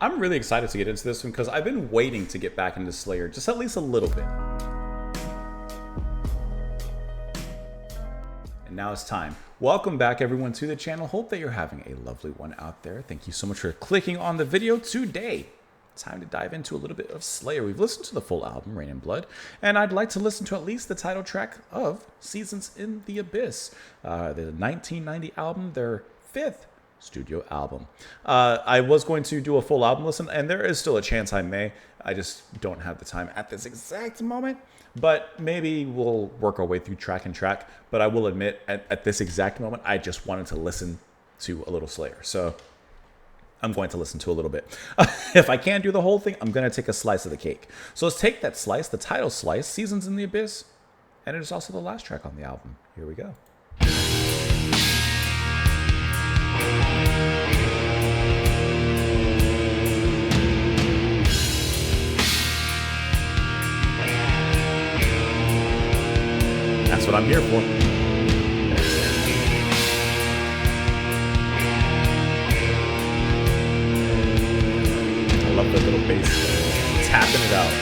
I'm really excited to get into this one because I've been waiting to get back into Slayer just at least a little bit. And now it's time. Welcome back everyone to the channel. Hope that you're having a lovely one out there. Thank you so much for clicking on the video today. Time to dive into a little bit of Slayer. We've listened to the full album, Rain and Blood, and I'd like to listen to at least the title track of Seasons in the Abyss, the 1990 album, their fifth studio album. I was going to do a full album listen, and there is still a chance I may. I just don't have the time at this exact moment, but maybe we'll work our way through track and track. But I will admit, at this exact moment, I just wanted to listen to a little Slayer. So I'm going to listen to a little bit. If I can't do the whole thing, I'm going to take a slice of the cake. So let's take that slice, the title slice, Seasons in the Abyss, and it is also the last track on the album. Here we go. That's what I'm here for. I love the little bass tapping it out.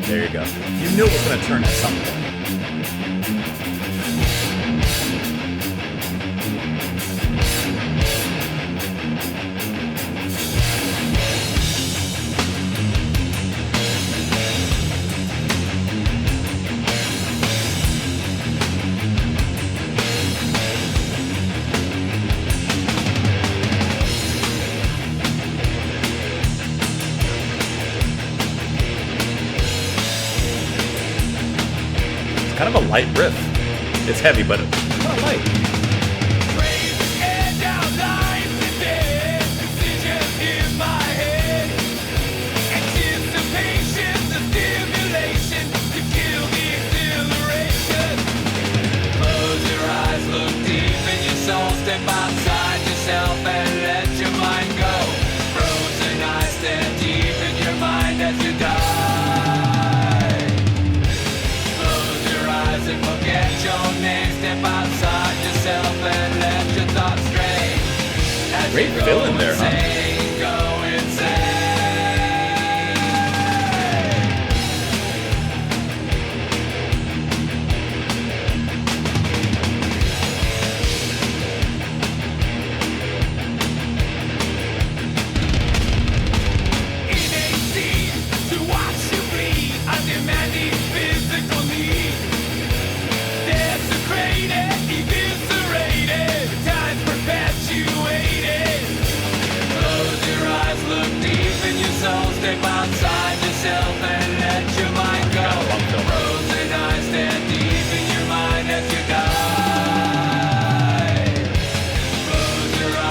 There you go. You knew it was going to turn at some point. Kind of a light riff. It's heavy, but it's kind of light. Great feeling there, huh?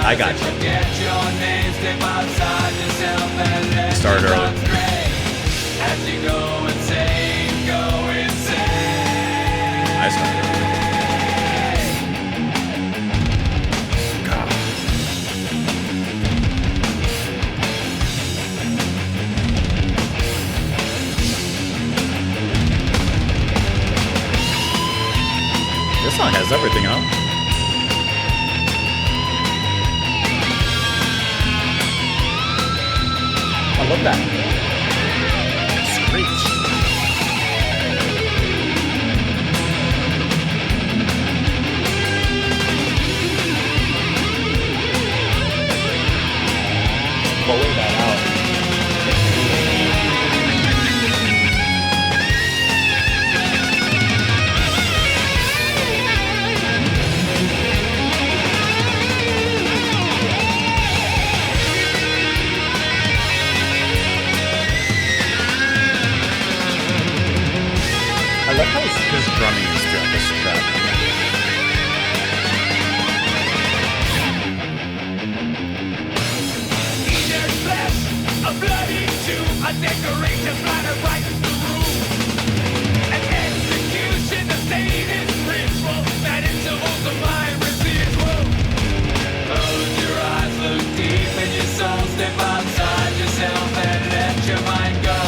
I got you. Started early. I started early. God. This song has everything, huh? that. Screech. Pulling that out. I love how his drumming is throughout this track. A bloody tomb, a decoration splattered right in the room. An execution, a sadist ritual, that intervals of mind residual. Close your eyes, look deep in your soul, step outside yourself and let your mind go.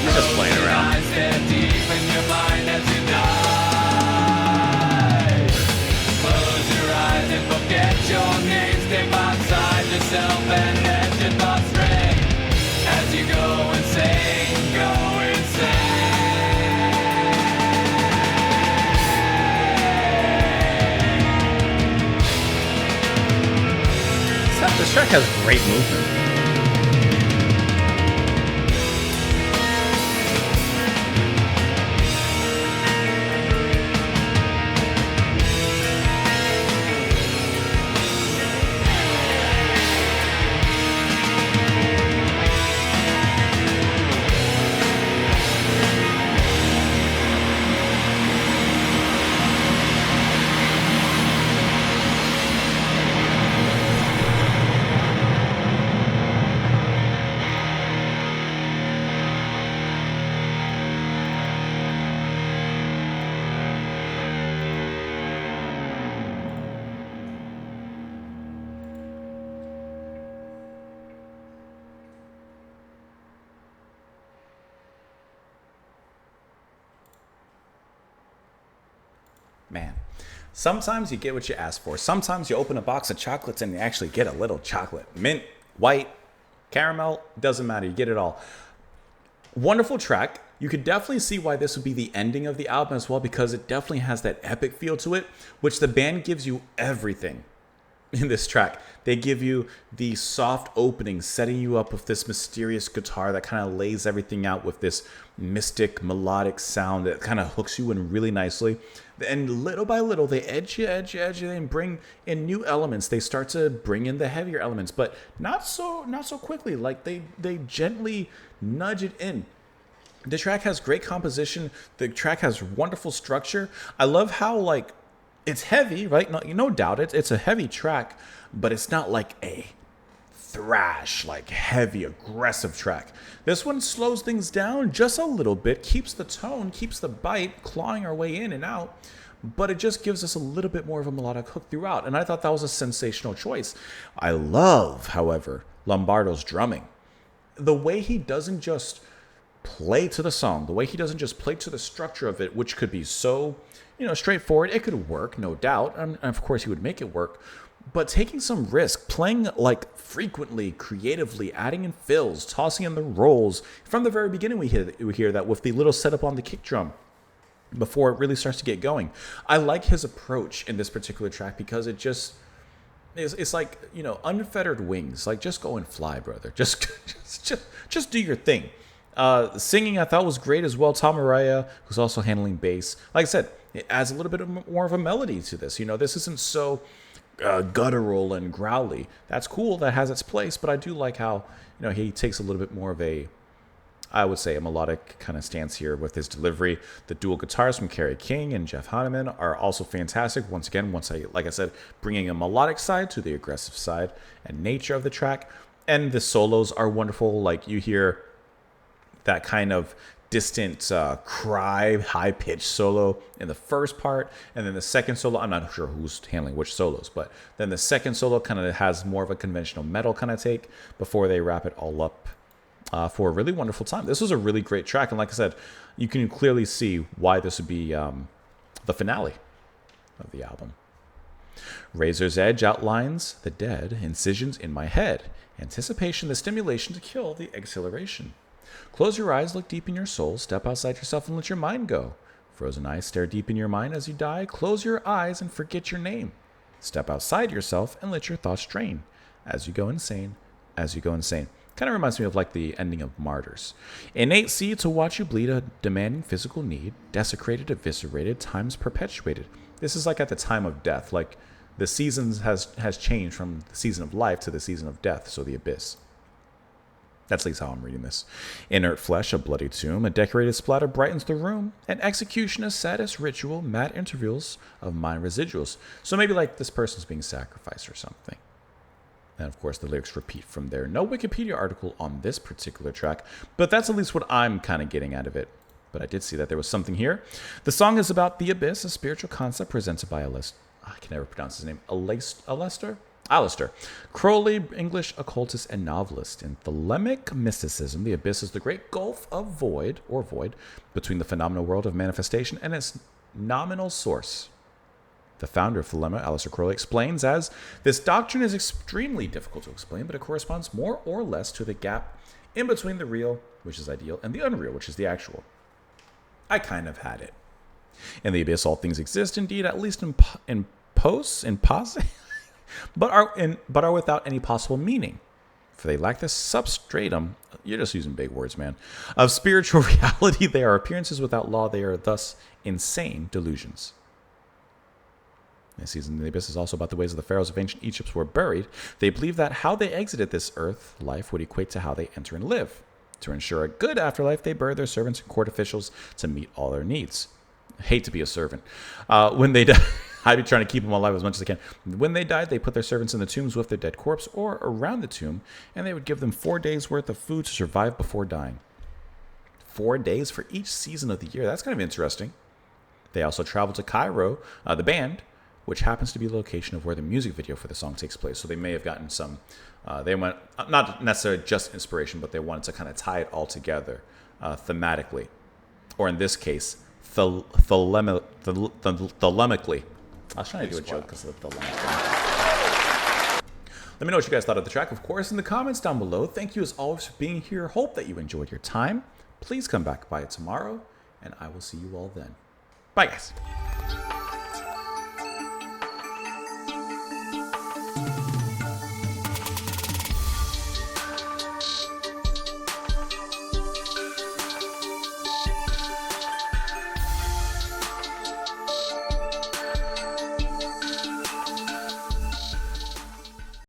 He's just playing around. Eyes stare deep in your mind as you die. Close your eyes and forget your name, step outside yourself and let your thoughts stray. As you go insane, go insane. This track has great movement. Man, sometimes you get what you ask for. Sometimes you open a box of chocolates and you actually get a little chocolate. Mint, white, caramel, doesn't matter. You get it all. Wonderful track. You could definitely see why this would be the ending of the album as well, because it definitely has that epic feel to it, which the band gives you everything in this track. They give you the soft opening, setting you up with this mysterious guitar that kind of lays everything out with this mystic melodic sound that kind of hooks you in really nicely. And little by little, they edge you, and bring in new elements. They start to bring in the heavier elements, but not so quickly. Like they gently nudge it in. The track has great composition. The track has wonderful structure. I love how like it's heavy, right? No doubt it's a heavy track, but it's not like a thrash, like heavy, aggressive track. This one slows things down just a little bit, keeps the tone, keeps the bite, clawing our way in and out, but it just gives us a little bit more of a melodic hook throughout. And I thought that was a sensational choice. I love, however, Lombardo's drumming. The way he doesn't just play to the song, the way he doesn't just play to the structure of it, which could be so, straightforward. It could work, no doubt. And of course, he would make it work. But taking some risk, playing like frequently, creatively, adding in fills, tossing in the rolls. From the very beginning, we hear that with the little setup on the kick drum before it really starts to get going. I like his approach in this particular track because it just it's like, unfettered wings. Like, just go and fly, brother. Just do your thing. Singing, I thought, was great as well. Tom Araya, who's also handling bass. Like I said, it adds a little bit more of a melody to this. This isn't so guttural and growly. That's cool. That has its place. But I do like how, he takes a little bit more of a, I would say, a melodic kind of stance here with his delivery. The dual guitars from Kerry King and Jeff Hanneman are also fantastic. Once again, like I said, bringing a melodic side to the aggressive side and nature of the track. And the solos are wonderful. Like, you hear that kind of distant cry, high-pitched solo in the first part, and then the second solo, I'm not sure who's handling which solos, but then the second solo kind of has more of a conventional metal kind of take before they wrap it all up for a really wonderful time. This was a really great track, and like I said, you can clearly see why this would be the finale of the album. Razor's edge outlines the dead, incisions in my head. Anticipation, the stimulation to kill the exhilaration. Close your eyes, look deep in your soul, step outside yourself and let your mind go. Frozen eyes stare deep in your mind as you die. Close your eyes and forget your name. Step outside yourself and let your thoughts drain. As you go insane, as you go insane. Kind of reminds me of like the ending of Martyrs. Innate see to watch you bleed, a demanding physical need. Desecrated, eviscerated, times perpetuated. This is like at the time of death. Like the seasons has changed from the season of life to the season of death. So the abyss. That's at least how I'm reading this. Inert flesh, a bloody tomb, a decorated splatter brightens the room. An execution, a saddest ritual, mad intervals of mind residuals. So maybe like this person's being sacrificed or something. And of course the lyrics repeat from there. No Wikipedia article on this particular track, but that's at least what I'm kind of getting out of it. But I did see that there was something here. The song is about the abyss, a spiritual concept presented by I can never pronounce his name, Alistair Crowley, English occultist and novelist. In thelemic mysticism, the abyss is the great gulf of void between the phenomenal world of manifestation and its nominal source. The founder of Thelema, Alistair Crowley, explains as, this doctrine is extremely difficult to explain, but it corresponds more or less to the gap in between the real, which is ideal, and the unreal, which is the actual. I kind of had it. In the abyss, all things exist, indeed, at least in but are without any possible meaning. For they lack the substratum, you're just using big words, man, of spiritual reality. They are appearances without law. They are thus insane delusions. This season in the abyss is also about the ways of the pharaohs of ancient Egypt were buried. They believed that how they exited this earth life would equate to how they enter and live. To ensure a good afterlife, they buried their servants and court officials to meet all their needs. I hate to be a servant. When they died, I'd be trying to keep them alive as much as I can. When they died, they put their servants in the tombs with their dead corpse or around the tomb, and they would give them 4 days' worth of food to survive before dying. 4 days for each season of the year. That's kind of interesting. They also traveled to Cairo, the band, which happens to be the location of where the music video for the song takes place. So they may have gotten some, they went, not necessarily just inspiration, but they wanted to kind of tie it all together thematically. Or in this case, thelemically. I was trying to do a joke because of the thelemically. Let me know what you guys thought of the track, of course, in the comments down below. Thank you as always for being here. Hope that you enjoyed your time. Please come back by tomorrow, and I will see you all then. Bye, guys.